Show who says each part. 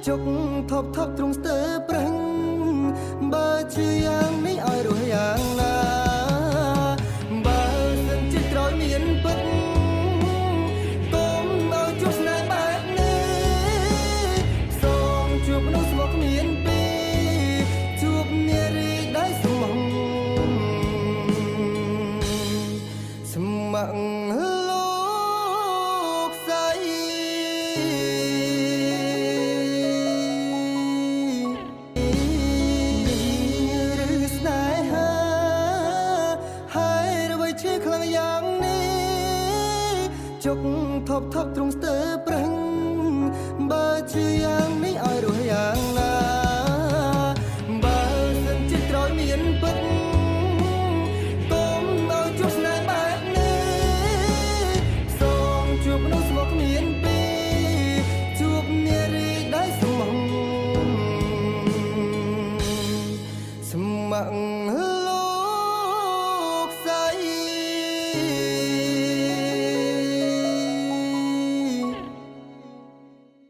Speaker 1: ជុកថប់ថប់ទ្រង់ស្ទើប្រឹងបើជឿយ៉ាងនេះឲ្យរស់យ៉ាងណាបើសិនជាក្រោយមានពិតកុំឲ្យជួបស្នេហ៍បែបនេះសូមជួបមនុស្សស្មោះគ្មានពីជួបនារីដែលស្មោះស្ម័គ្រលោកស្រីជុកថប់ថប់ទ្រង់ស្ទើប្រឹងបើជឿយ៉ាងនេះឲ្យរស់យ៉ាងណាបើសិនជាក្រោយមានពិតកុំឲ្យជួបស្នេហ៍បែបនេះសូមជួបមនុស្សស្មោះគ្មានពីជួបនារីដែលស្មោះស្ម័គ្រលោកស្រី